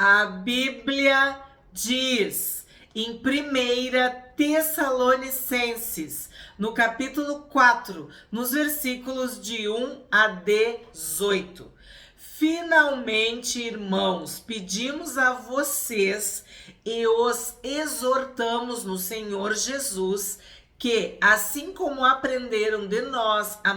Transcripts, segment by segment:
A Bíblia diz em 1 Tessalonicenses, no capítulo 4, nos versículos de 1 a 18. Finalmente, irmãos, pedimos a vocês e os exortamos no Senhor Jesus que, assim como aprenderam de nós a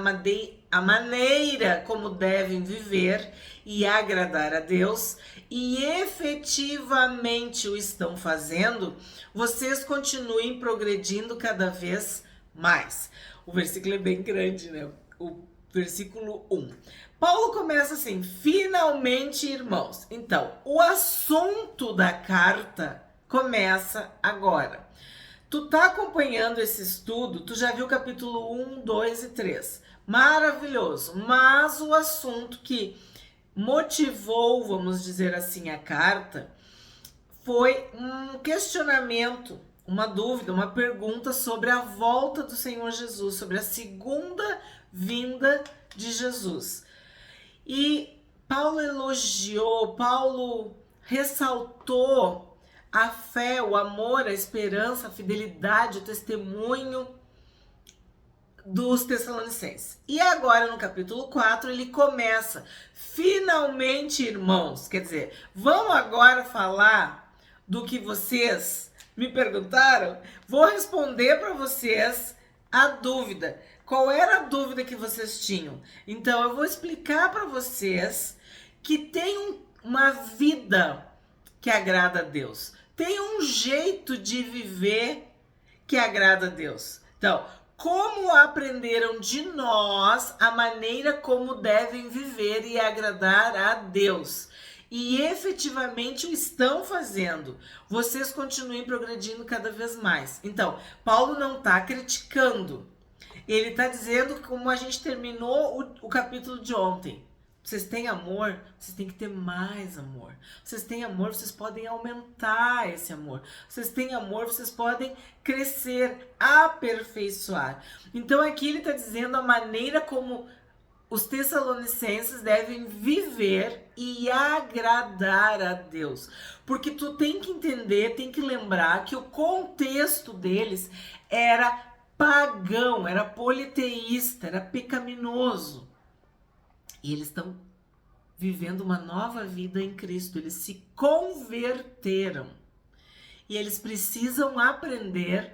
maneira como devem viver e agradar a Deus, e efetivamente o estão fazendo, vocês continuem progredindo cada vez mais. O versículo é bem grande, né? O versículo 1. Paulo começa assim: finalmente, irmãos. Então, o assunto da carta começa agora. Tu tá acompanhando esse estudo, tu já viu o capítulo 1, 2 e 3. Maravilhoso. Mas o assunto que motivou, vamos dizer assim, a carta foi um questionamento, uma dúvida, uma pergunta sobre a volta do Senhor Jesus, sobre a segunda vinda de Jesus. E Paulo elogiou, Paulo ressaltou a fé, o amor, a esperança, a fidelidade, o testemunho dos Tessalonicenses. E agora, no capítulo 4, ele começa: finalmente, irmãos, quer dizer, vamos agora falar do que vocês me perguntaram? Vou responder para vocês a dúvida. Qual era a dúvida que vocês tinham? Então, eu vou explicar para vocês que tem uma vida que agrada a Deus. Tem um jeito de viver que agrada a Deus. Então, como aprenderam de nós a maneira como devem viver e agradar a Deus. E efetivamente o estão fazendo. Vocês continuem progredindo cada vez mais. Então, Paulo não está criticando. Ele está dizendo como a gente terminou o capítulo de ontem. Vocês têm amor, vocês têm que ter mais amor. Vocês têm amor, vocês podem aumentar esse amor. Vocês têm amor, vocês podem crescer, aperfeiçoar. Então aqui ele está dizendo a maneira como os tessalonicenses devem viver e agradar a Deus. Porque tu tem que entender, tem que lembrar que o contexto deles era pagão, era politeísta, era pecaminoso. E eles estão vivendo uma nova vida em Cristo. Eles se converteram. E eles precisam aprender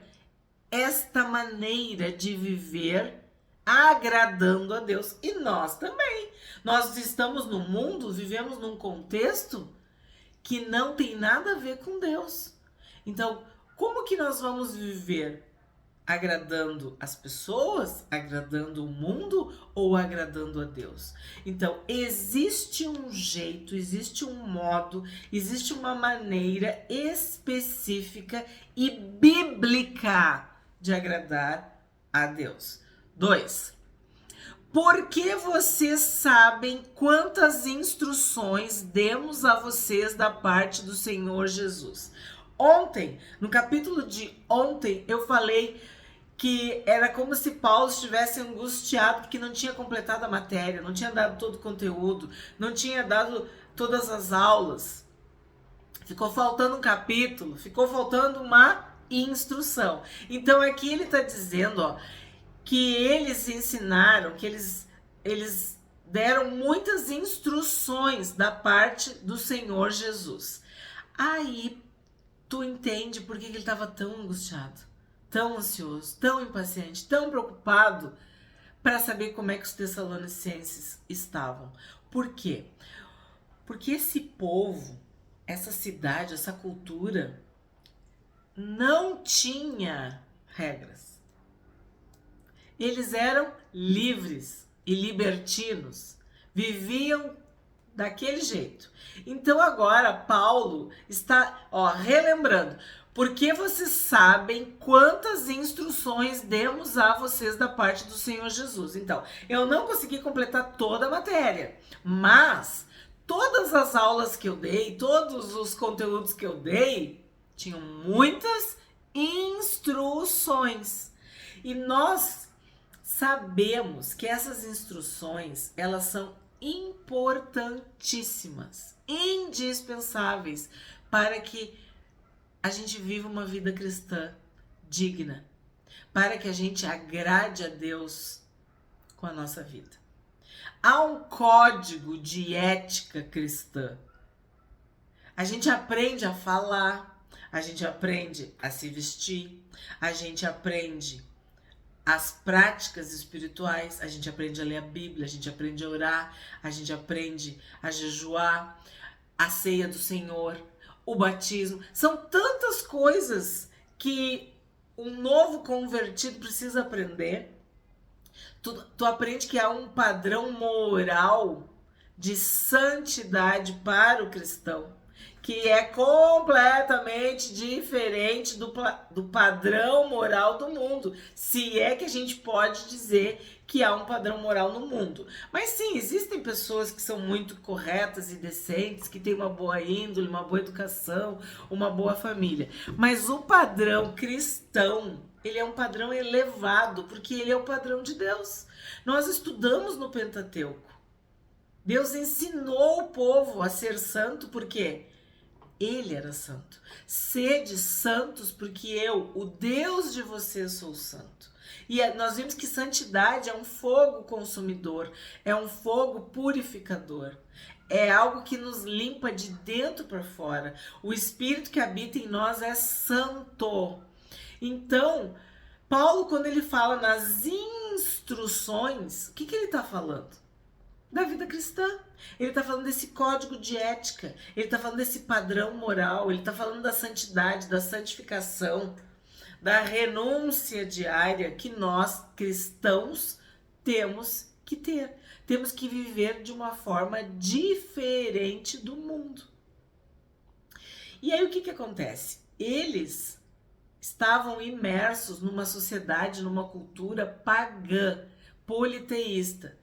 esta maneira de viver agradando a Deus. E nós também. Nós estamos no mundo, vivemos num contexto que não tem nada a ver com Deus. Então, como que nós vamos viver? Agradando as pessoas, agradando o mundo ou agradando a Deus? Então, existe um jeito, existe um modo, existe uma maneira específica e bíblica de agradar a Deus. 2. Porque vocês sabem quantas instruções demos a vocês da parte do Senhor Jesus. Ontem, no capítulo de ontem, eu falei que era como se Paulo estivesse angustiado porque não tinha completado a matéria, não tinha dado todo o conteúdo, não tinha dado todas as aulas. Ficou faltando um capítulo, ficou faltando uma instrução. Então aqui ele está dizendo, ó, que eles ensinaram, que eles deram muitas instruções da parte do Senhor Jesus. Aí tu entende por que ele estava tão angustiado, tão ansioso, tão impaciente, tão preocupado para saber como é que os tessalonicenses estavam. Por quê? Porque esse povo, essa cidade, essa cultura não tinha regras. Eles eram livres e libertinos, viviam daquele jeito. Então agora Paulo está, relembrando: porque vocês sabem quantas instruções demos a vocês da parte do Senhor Jesus. Então, eu não consegui completar toda a matéria, mas todas as aulas que eu dei, todos os conteúdos que eu dei, tinham muitas instruções. E nós sabemos que essas instruções, elas são importantíssimas, indispensáveis para que a gente viva uma vida cristã digna, para que a gente agrade a Deus com a nossa vida. Há um código de ética cristã. A gente aprende a falar, a gente aprende a se vestir, a gente aprende as práticas espirituais, a gente aprende a ler a Bíblia, a gente aprende a orar, a gente aprende a jejuar, a ceia do Senhor, o batismo. São tantas coisas que um novo convertido precisa aprender. Tu aprende que há um padrão moral de santidade para o cristão, que é completamente diferente do padrão moral do mundo, se é que a gente pode dizer que há um padrão moral no mundo. Mas sim, existem pessoas que são muito corretas e decentes, que têm uma boa índole, uma boa educação, uma boa família. Mas o padrão cristão, ele é um padrão elevado, porque ele é o padrão de Deus. Nós estudamos no Pentateuco. Deus ensinou o povo a ser santo, porque ele era santo. Sede santos, porque eu, o Deus de vocês, sou santo. E nós vimos que santidade é um fogo consumidor, é um fogo purificador. É algo que nos limpa de dentro para fora. O Espírito que habita em nós é santo. Então, Paulo, quando ele fala nas instruções, o que ele está falando? Da vida cristã. Ele está falando desse código de ética, ele está falando desse padrão moral, ele está falando da santidade, da santificação, da renúncia diária que nós, cristãos, temos que ter. Temos que viver de uma forma diferente do mundo. E aí o que acontece? Eles estavam imersos numa sociedade, numa cultura pagã, politeísta,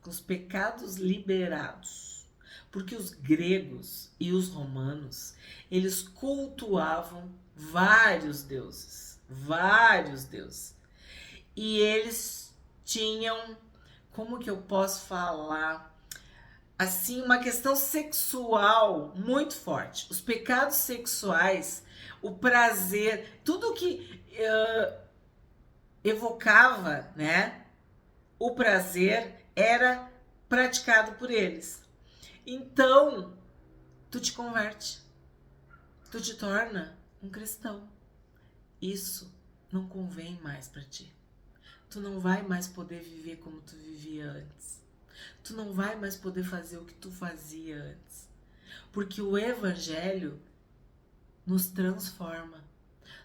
com os pecados liberados, porque os gregos e os romanos, eles cultuavam vários deuses, e eles tinham, como que eu posso falar, assim, uma questão sexual muito forte. Os pecados sexuais, o prazer, tudo que evocava, né, o prazer era praticado por eles. Então, tu te converte, tu te torna um cristão. Isso não convém mais para ti. Tu não vai mais poder viver como tu vivia antes. Tu não vai mais poder fazer o que tu fazia antes. Porque o Evangelho nos transforma.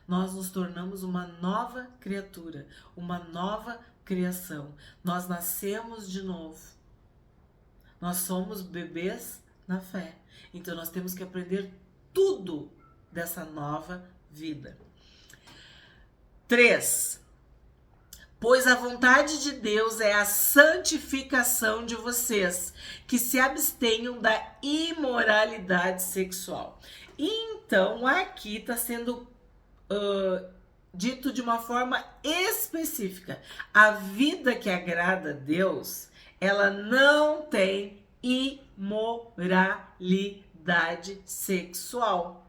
Nós nos tornamos uma nova criatura, uma nova criação. Nós nascemos de novo. Nós somos bebês na fé. Então nós temos que aprender tudo dessa nova vida. 3. Pois a vontade de Deus é a santificação de vocês, que se abstenham da imoralidade sexual. Então aqui está sendo dito de uma forma específica. A vida que agrada a Deus, ela não tem imoralidade sexual.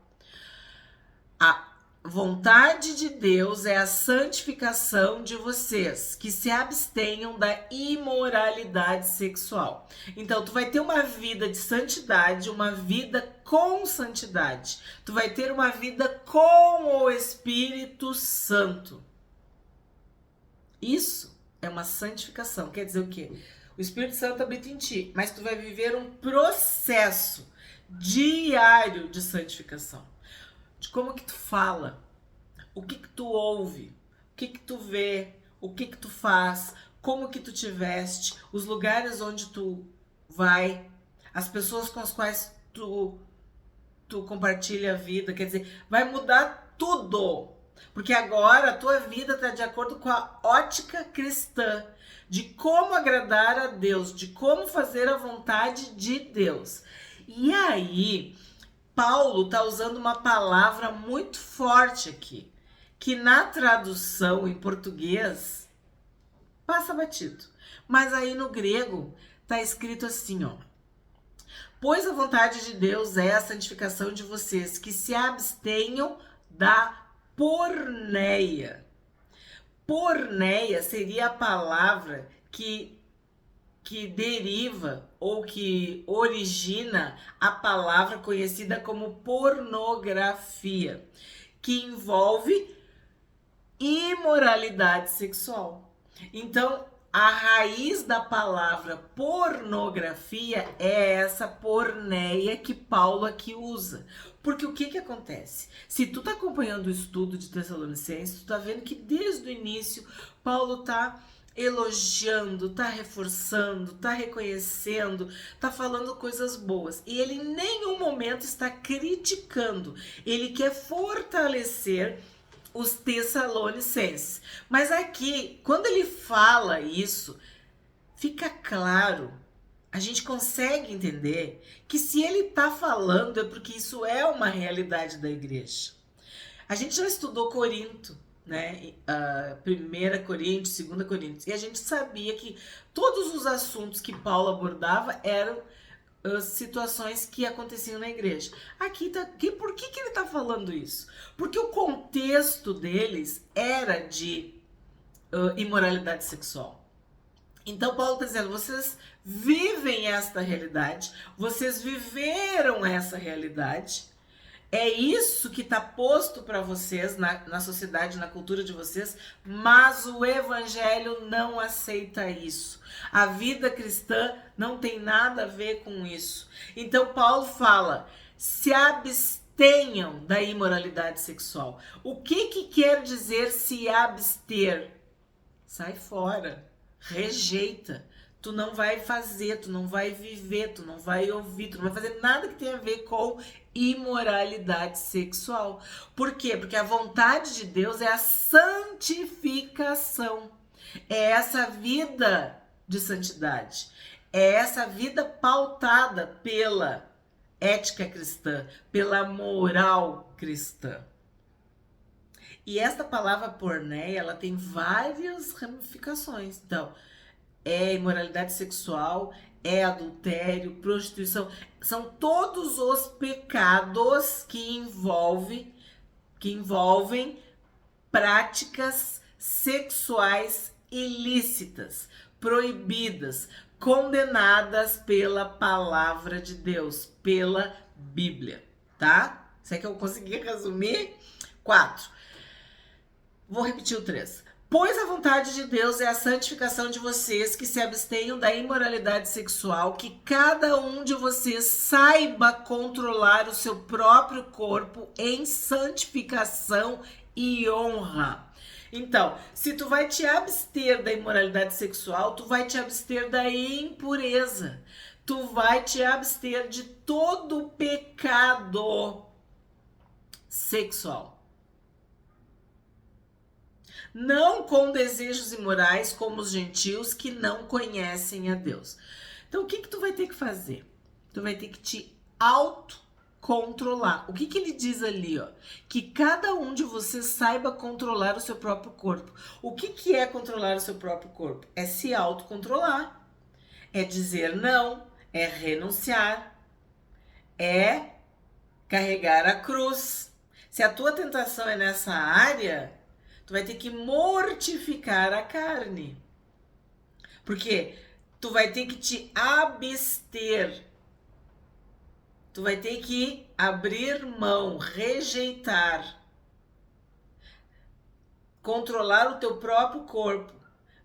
A vontade de Deus é a santificação de vocês, que se abstenham da imoralidade sexual. Então, tu vai ter uma vida de santidade, uma vida com santidade. Tu vai ter uma vida com o Espírito Santo. Isso é uma santificação. Quer dizer o quê? O Espírito Santo habita em ti, mas tu vai viver um processo diário de santificação. De como que tu fala, o que que tu ouve, o que que tu vê, o que que tu faz, como que tu te veste, os lugares onde tu vai, as pessoas com as quais tu compartilha a vida, quer dizer, vai mudar tudo. Porque agora a tua vida está de acordo com a ótica cristã, de como agradar a Deus, de como fazer a vontade de Deus. E aí, Paulo está usando uma palavra muito forte aqui, que na tradução em português passa batido. Mas aí no grego tá escrito assim, ó. Pois a vontade de Deus é a santificação de vocês, que se abstenham da porneia. Porneia seria a palavra que deriva ou que origina a palavra conhecida como pornografia, que envolve imoralidade sexual. Então, a raiz da palavra pornografia é essa porneia que Paulo aqui usa. Porque o que acontece? Se tu tá acompanhando o estudo de Tessalonicenses, tu tá vendo que desde o início Paulo tá elogiando, tá reforçando, tá reconhecendo, tá falando coisas boas. E ele em nenhum momento está criticando. Ele quer fortalecer os Tessalonicenses. Mas aqui, quando ele fala isso, fica claro, a gente consegue entender que se ele está falando é porque isso é uma realidade da igreja. A gente já estudou Corinto, né? 1 Coríntios, 2 Coríntios, e a gente sabia que todos os assuntos que Paulo abordava eram situações que aconteciam na igreja. Por que ele está falando isso? Porque o contexto deles era de imoralidade sexual. Então Paulo está dizendo, vocês vivem esta realidade, vocês viveram essa realidade, é isso que está posto para vocês na sociedade, na cultura de vocês, mas o evangelho não aceita isso. A vida cristã não tem nada a ver com isso. Então Paulo fala, se abstenham da imoralidade sexual. O que quer dizer se abster? Sai fora, rejeita. Tu não vai fazer, tu não vai viver, tu não vai ouvir, tu não vai fazer nada que tenha a ver com imoralidade sexual. Por quê? Porque a vontade de Deus é a santificação. É essa vida de santidade. É essa vida pautada pela ética cristã, pela moral cristã. E esta palavra porneia, ela tem várias ramificações. Então, é imoralidade sexual, é adultério, prostituição. São todos os pecados que envolvem práticas sexuais ilícitas, proibidas, condenadas pela palavra de Deus, pela Bíblia, tá? Será que eu consegui resumir? 4. Vou repetir o 3. Pois a vontade de Deus é a santificação de vocês, que se abstenham da imoralidade sexual, que cada um de vocês saiba controlar o seu próprio corpo em santificação e honra. Então, se tu vai te abster da imoralidade sexual, tu vai te abster da impureza. Tu vai te abster de todo pecado sexual. Não com desejos imorais como os gentios que não conhecem a Deus. Então, o que tu vai ter que fazer? Tu vai ter que te autocontrolar. O que ele diz ali, ó? Que cada um de vocês saiba controlar o seu próprio corpo. O que é controlar o seu próprio corpo? É se autocontrolar. É dizer não, é renunciar, é carregar a cruz. Se a tua tentação é nessa área, tu vai ter que mortificar a carne. Porque tu vai ter que te abster. Tu vai ter que abrir mão, rejeitar. Controlar o teu próprio corpo.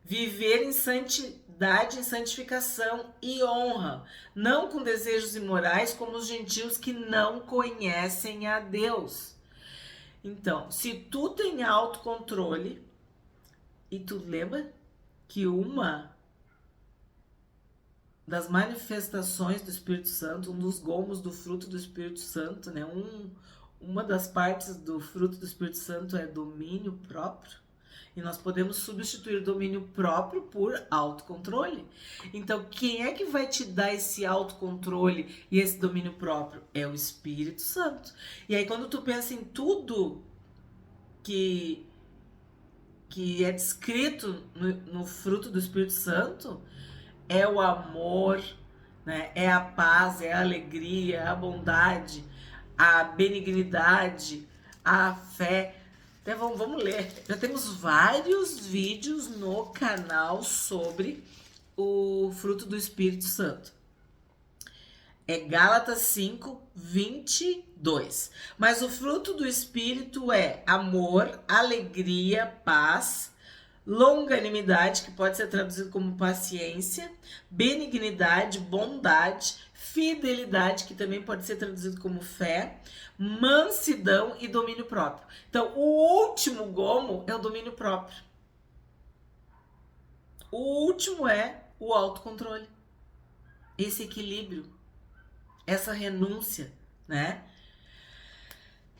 Viver em santidade, em santificação e honra. Não com desejos imorais como os gentios que não conhecem a Deus. Então, se tu tem autocontrole, e tu lembra que uma das manifestações do Espírito Santo, um dos gomos do fruto do Espírito Santo, né? Uma das partes do fruto do Espírito Santo é domínio próprio. E nós podemos substituir domínio próprio por autocontrole. Então, quem é que vai te dar esse autocontrole e esse domínio próprio? É o Espírito Santo. E aí, quando tu pensa em tudo que que é descrito no fruto do Espírito Santo é o amor, né? É a paz, é a alegria, a bondade, a benignidade, a fé. Então vamos ler. Já temos vários vídeos no canal sobre o fruto do Espírito Santo. É Gálatas 5, 22. Mas o fruto do Espírito é amor, alegria, paz, longanimidade, que pode ser traduzido como paciência, benignidade, bondade, fidelidade, que também pode ser traduzido como fé, mansidão e domínio próprio. Então, o último gomo é o domínio próprio. O último é o autocontrole. Esse equilíbrio, essa renúncia, né?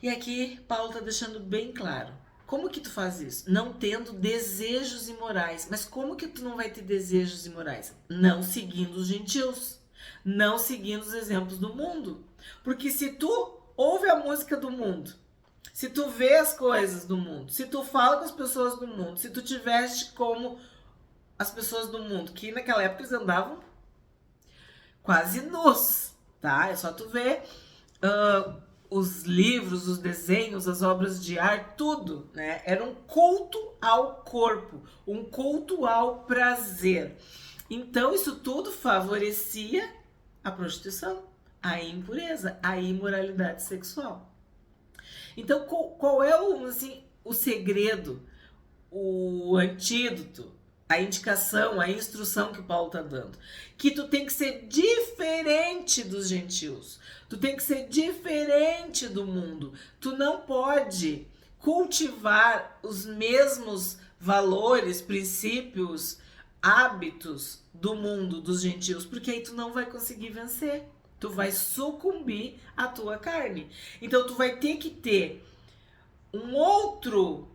E aqui Paulo está deixando bem claro. Como que tu faz isso? Não tendo desejos imorais. Mas como que tu não vai ter desejos imorais? Não seguindo os gentios. Não seguindo os exemplos do mundo. Porque se tu ouve a música do mundo, se tu vê as coisas do mundo, se tu fala com as pessoas do mundo, se tu te veste como as pessoas do mundo, que naquela época eles andavam quase nus, tá? É só tu ver os livros, os desenhos, as obras de arte, tudo, né? Era um culto ao corpo, um culto ao prazer. Então, isso tudo favorecia a prostituição, a impureza, a imoralidade sexual. Então, qual é o segredo, o antídoto, a indicação, a instrução que Paulo está dando? Que tu tem que ser diferente dos gentios. Tu tem que ser diferente do mundo. Tu não pode cultivar os mesmos valores, princípios, hábitos do mundo, dos gentios, porque aí tu não vai conseguir vencer. Tu vai sucumbir à tua carne. Então tu vai ter que ter um outro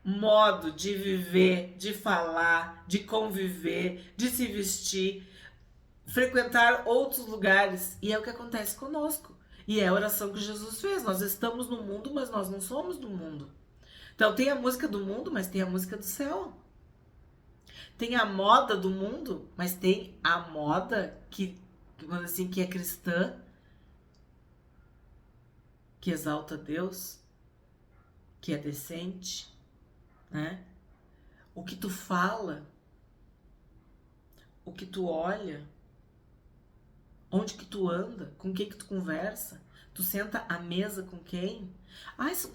modo de viver, de falar, de conviver, de se vestir, frequentar outros lugares. E é o que acontece conosco. E é a oração que Jesus fez. Nós estamos no mundo, mas nós não somos do mundo. Então tem a música do mundo, mas tem a música do céu. Tem a moda do mundo, mas tem a moda que é cristã, que exalta Deus, que é decente, né? O que tu fala, o que tu olha, onde que tu anda, com quem que tu conversa, tu senta à mesa com quem? Isso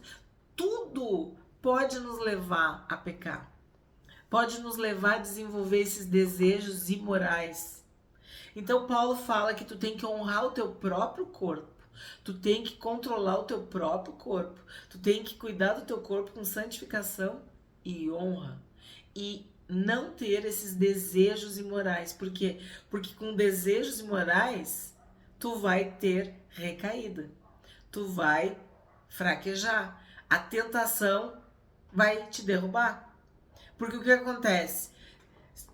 tudo pode nos levar a pecar, pode nos levar a desenvolver esses desejos imorais. Então Paulo fala que tu tem que honrar o teu próprio corpo, tu tem que controlar o teu próprio corpo, tu tem que cuidar do teu corpo com santificação e honra, e não ter esses desejos imorais. Por quê? Porque com desejos imorais tu vai ter recaída, tu vai fraquejar, a tentação vai te derrubar. Porque o que acontece?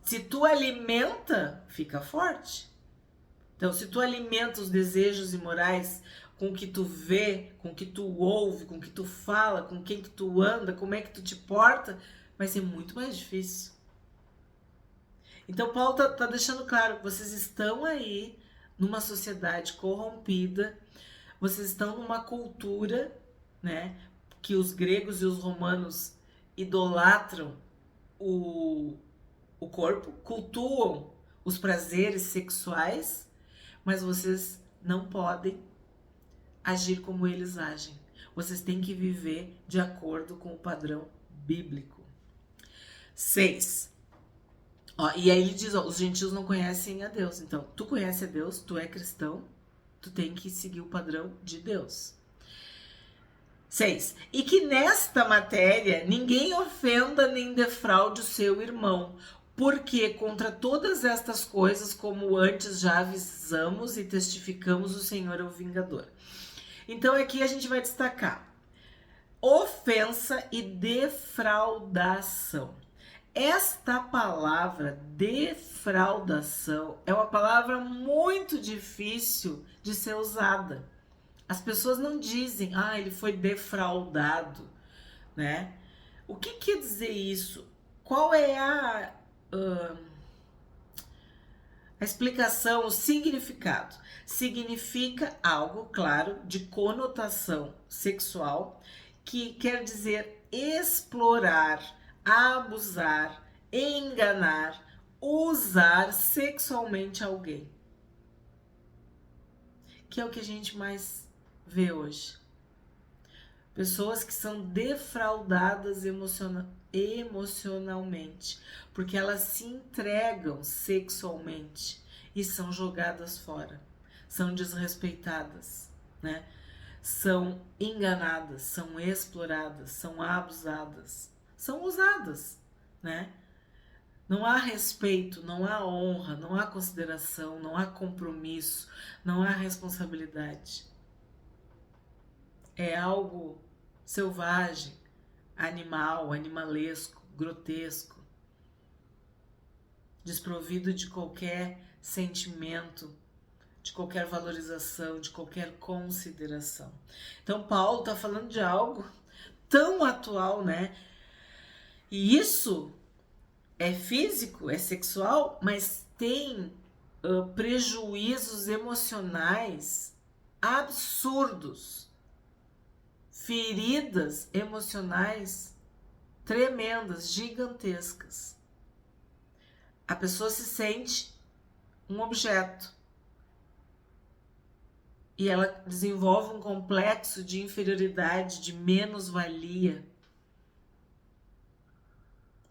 Se tu alimenta, fica forte. Então, se tu alimenta os desejos imorais com o que tu vê, com o que tu ouve, com o que tu fala, com quem que tu anda, como é que tu te porta, vai ser muito mais difícil. Então, Paulo tá deixando claro que vocês estão aí numa sociedade corrompida, vocês estão numa cultura, né, que os gregos e os romanos idolatram o corpo, cultuam os prazeres sexuais, mas vocês não podem agir como eles agem. Vocês têm que viver de acordo com o padrão bíblico. 6. E aí ele diz, os gentios não conhecem a Deus. Então, tu conhece a Deus, tu é cristão, tu tem que seguir o padrão de Deus. 6. E que nesta matéria ninguém ofenda nem defraude o seu irmão, porque contra todas estas coisas, como antes já avisamos e testificamos, o Senhor é o vingador. Então aqui a gente vai destacar ofensa e defraudação. Esta palavra defraudação é uma palavra muito difícil de ser usada. As pessoas não dizem, ele foi defraudado, né? O que quer dizer isso? qual é a explicação, o significado? Significa algo, claro, de conotação sexual, que quer dizer explorar, abusar, enganar, usar sexualmente alguém. Que é o que a gente mais vê hoje. Pessoas que são defraudadas emocionalmente, porque elas se entregam sexualmente e são jogadas fora, são desrespeitadas, né? São enganadas, são exploradas, são abusadas, são usadas, né? Não há respeito, não há honra, não há consideração, não há compromisso, não há responsabilidade. É algo selvagem, animal, animalesco, grotesco, desprovido de qualquer sentimento, de qualquer valorização, de qualquer consideração. Então Paulo está falando de algo tão atual, né? E isso é físico, é sexual, mas tem prejuízos emocionais absurdos, feridas emocionais tremendas, gigantescas. A pessoa se sente um objeto e ela desenvolve um complexo de inferioridade, de menos-valia.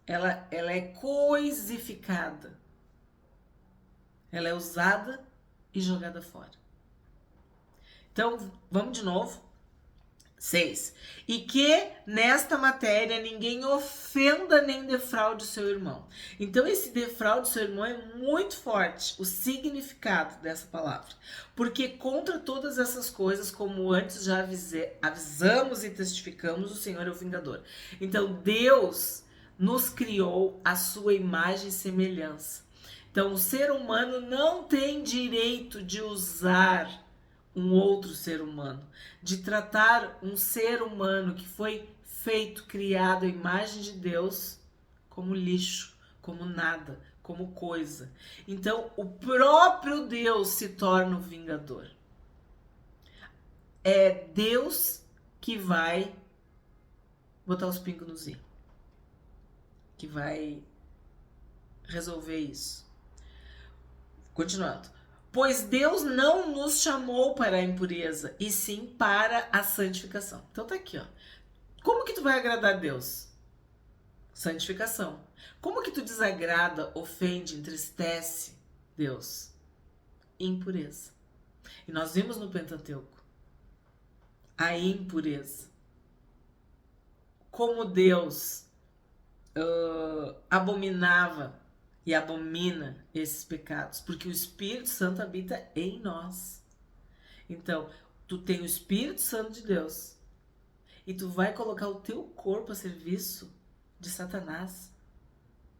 Ela é coisificada. Ela é usada e jogada fora. Então, vamos de novo. 6. E que nesta matéria ninguém ofenda nem defraude o seu irmão. Então, esse defraude seu irmão é muito forte, o significado dessa palavra. Porque contra todas essas coisas, como antes já avisamos e testificamos, o Senhor é o vingador. Então, Deus nos criou a sua imagem e semelhança. Então, o ser humano não tem direito de usar um outro ser humano, de tratar um ser humano que foi feito, criado à imagem de Deus como lixo, como nada, como coisa. Então, o próprio Deus se torna o vingador. É Deus que vai botar os pingos nos i, que vai resolver isso. Continuando. Pois Deus não nos chamou para a impureza, e sim para a santificação. Então tá aqui, ó. Como que tu vai agradar a Deus? Santificação. Como que tu desagrada, ofende, entristece Deus? Impureza. E nós vimos no Pentateuco a impureza. Como Deus abominava e abomina esses pecados, porque o Espírito Santo habita em nós. Então, tu tem o Espírito Santo de Deus e tu vai colocar o teu corpo a serviço de Satanás,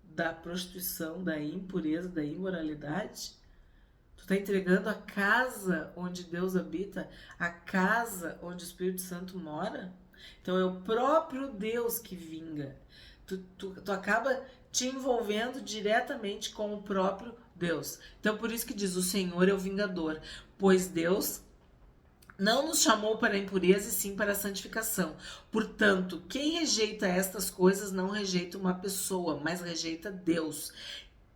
da prostituição, da impureza, da imoralidade. Tu tá entregando a casa onde Deus habita, a casa onde o Espírito Santo mora. Então, é o próprio Deus que vinga. Tu acaba te envolvendo diretamente com o próprio Deus. Então, por isso que diz, o Senhor é o vingador, pois Deus não nos chamou para a impureza e sim para a santificação. Portanto, quem rejeita estas coisas não rejeita uma pessoa, mas rejeita Deus,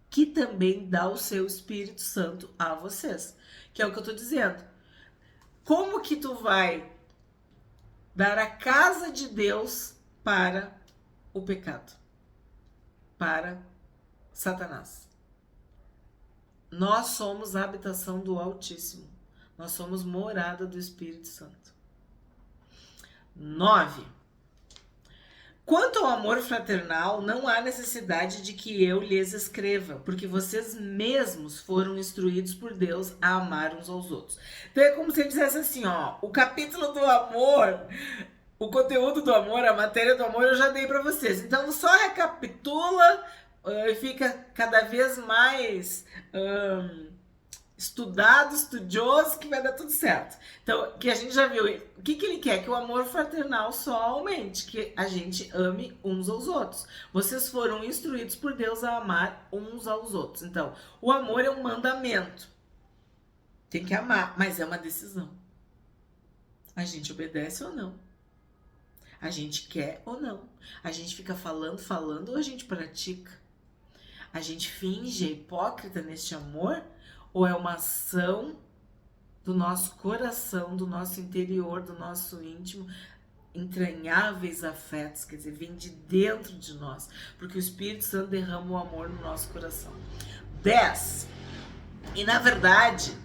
que também dá o seu Espírito Santo a vocês. Que é o que eu tô dizendo. Como que tu vai dar a casa de Deus para o pecado? Para Satanás. Nós somos a habitação do Altíssimo. Nós somos morada do Espírito Santo. 9. Quanto ao amor fraternal, não há necessidade de que eu lhes escreva, porque vocês mesmos foram instruídos por Deus a amar uns aos outros. Então é como se ele dissesse assim, ó, o capítulo do amor, o conteúdo do amor, a matéria do amor eu já dei para vocês. Então só recapitula e fica cada vez mais estudado, estudioso, que vai dar tudo certo. Então, que a gente já viu, o que ele quer? Que o amor fraternal só aumente, que a gente ame uns aos outros. Vocês foram instruídos por Deus a amar uns aos outros. Então, o amor é um mandamento. Tem que amar, mas é uma decisão. A gente obedece ou não? A gente quer ou não? A gente fica falando ou a gente pratica? A gente finge, é hipócrita neste amor? Ou é uma ação do nosso coração, do nosso interior, do nosso íntimo, entranháveis afetos, quer dizer, vem de dentro de nós, porque o Espírito Santo derrama o amor no nosso coração. 10. E na verdade,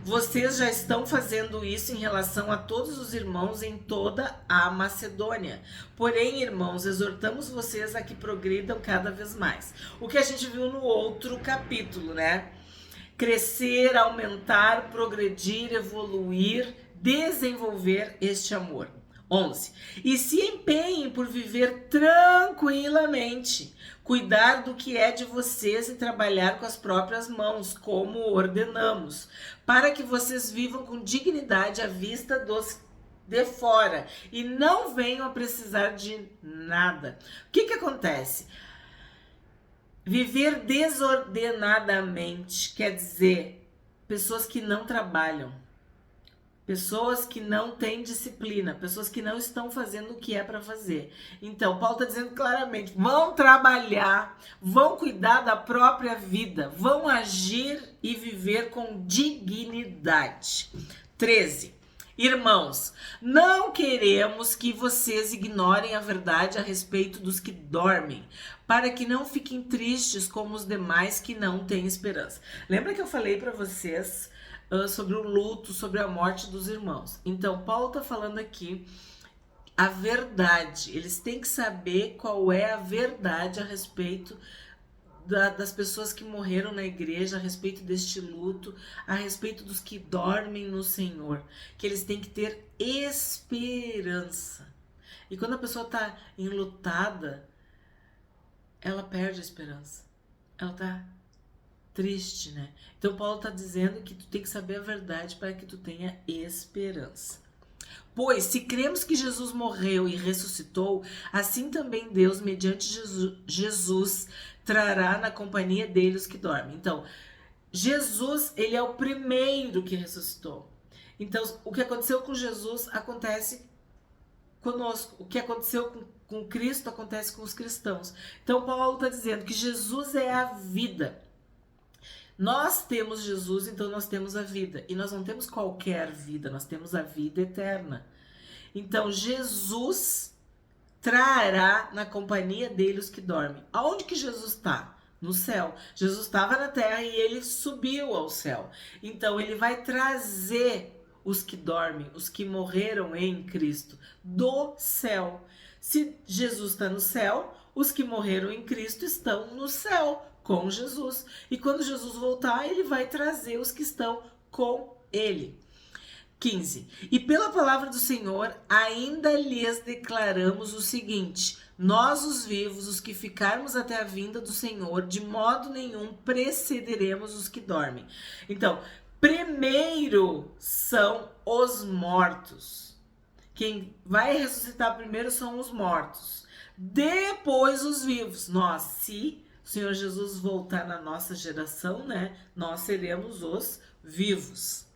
vocês já estão fazendo isso em relação a todos os irmãos em toda a Macedônia. Porém, irmãos, exortamos vocês a que progridam cada vez mais. O que a gente viu no outro capítulo, né? Crescer, aumentar, progredir, evoluir, desenvolver este amor. 11. E se empenhem por viver tranquilamente, cuidar do que é de vocês e trabalhar com as próprias mãos, como ordenamos, para que vocês vivam com dignidade à vista dos de fora e não venham a precisar de nada. O que acontece? Viver desordenadamente quer dizer pessoas que não trabalham, pessoas que não têm disciplina, pessoas que não estão fazendo o que é para fazer. Então, Paulo está dizendo claramente, vão trabalhar, vão cuidar da própria vida, vão agir e viver com dignidade. 13. Irmãos, não queremos que vocês ignorem a verdade a respeito dos que dormem, para que não fiquem tristes como os demais que não têm esperança. Lembra que eu falei para vocês sobre o luto, sobre a morte dos irmãos? Então, Paulo está falando aqui a verdade. Eles têm que saber qual é a verdade a respeito das pessoas que morreram na igreja, a respeito deste luto, a respeito dos que dormem no Senhor, que eles têm que ter esperança. E quando a pessoa está enlutada, ela perde a esperança. Ela está triste, né? Então Paulo está dizendo que tu tem que saber a verdade para que tu tenha esperança. Pois, se cremos que Jesus morreu e ressuscitou, assim também Deus, mediante Jesus, trará na companhia dele os que dormem. Então, Jesus, ele é o primeiro que ressuscitou. Então, o que aconteceu com Jesus acontece conosco. O que aconteceu com Cristo acontece com os cristãos. Então, Paulo está dizendo que Jesus é a vida. Nós temos Jesus, então nós temos a vida. E nós não temos qualquer vida, nós temos a vida eterna. Então, Jesus trará na companhia dele os que dormem. Aonde que Jesus está? No céu. Jesus estava na terra e ele subiu ao céu. Então, ele vai trazer os que dormem, os que morreram em Cristo, do céu. Se Jesus está no céu, os que morreram em Cristo estão no céu com Jesus. E quando Jesus voltar, ele vai trazer os que estão com ele. 15. E pela palavra do Senhor, ainda lhes declaramos o seguinte: nós, os vivos, os que ficarmos até a vinda do Senhor, de modo nenhum precederemos os que dormem. Então, primeiro são os mortos. Quem vai ressuscitar primeiro são os mortos. Depois os vivos. Nós, se o Senhor Jesus voltar na nossa geração, né, nós seremos os vivos.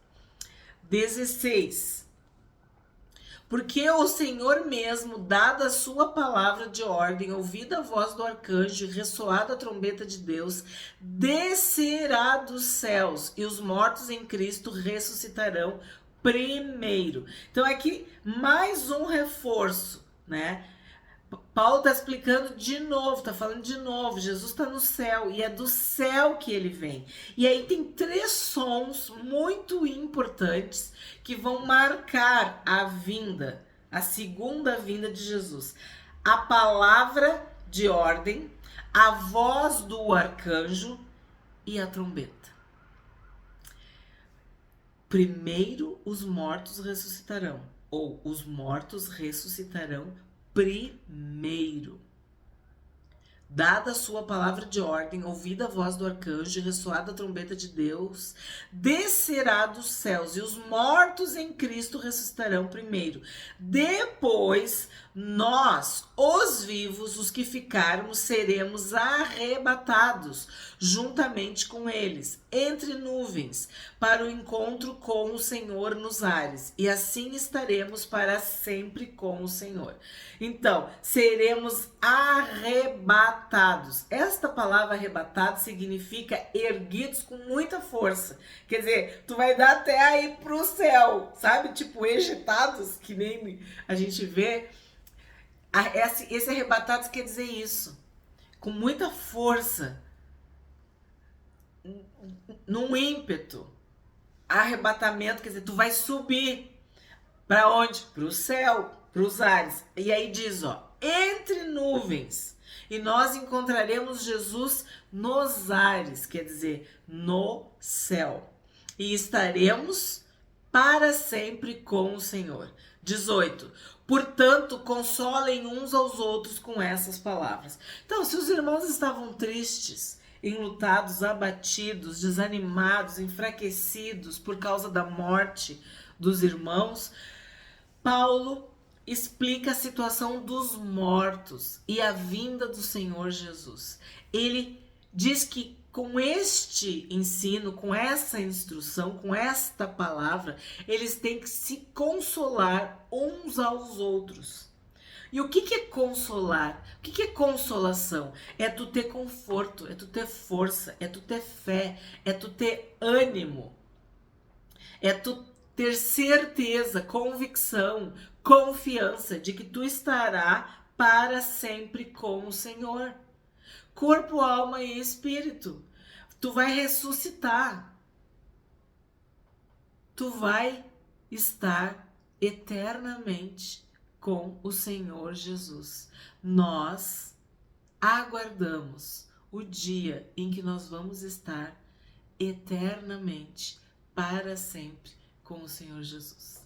16. Porque o Senhor mesmo, dada a sua palavra de ordem, ouvida a voz do arcanjo e ressoada a trombeta de Deus, descerá dos céus e os mortos em Cristo ressuscitarão primeiro. Então aqui mais um reforço, né? Paulo está explicando de novo, está falando de novo, Jesus está no céu e é do céu que ele vem. E aí tem 3 sons muito importantes que vão marcar a vinda, a segunda vinda de Jesus. A palavra de ordem, a voz do arcanjo e a trombeta. Primeiro os mortos ressuscitarão, ou os mortos ressuscitarão primeiro. Dada a sua palavra de ordem, ouvida a voz do arcanjo e ressoada a trombeta de Deus, descerá dos céus e os mortos em Cristo ressuscitarão primeiro. Depois, nós, os vivos, os que ficarmos, seremos arrebatados juntamente com eles, entre nuvens, para o encontro com o Senhor nos ares. E assim estaremos para sempre com o Senhor. Então, seremos arrebatados. Esta palavra arrebatado significa erguidos com muita força. Quer dizer, tu vai dar até aí pro céu, sabe? Tipo, ejetados, que nem a gente vê. Esse arrebatados quer dizer isso. Com muita força. Num ímpeto. Arrebatamento, quer dizer, tu vai subir. Para onde? Pro céu. Para os ares. E aí diz, ó, entre nuvens. E nós encontraremos Jesus nos ares, quer dizer, no céu. E estaremos para sempre com o Senhor. 18. Portanto, consolem uns aos outros com essas palavras. Então, se os irmãos estavam tristes, enlutados, abatidos, desanimados, enfraquecidos por causa da morte dos irmãos, Paulo explica a situação dos mortos e a vinda do Senhor Jesus. Ele diz que com este ensino, com essa instrução, com esta palavra, eles têm que se consolar uns aos outros. E o que é consolar? O que é consolação? É tu ter conforto, é tu ter força, é tu ter fé, é tu ter ânimo, é tu ter certeza, convicção, confiança de que tu estará para sempre com o Senhor. Corpo, alma e espírito. Tu vai ressuscitar. Tu vai estar eternamente com o Senhor Jesus. Nós aguardamos o dia em que nós vamos estar eternamente, para sempre, com o Senhor Jesus.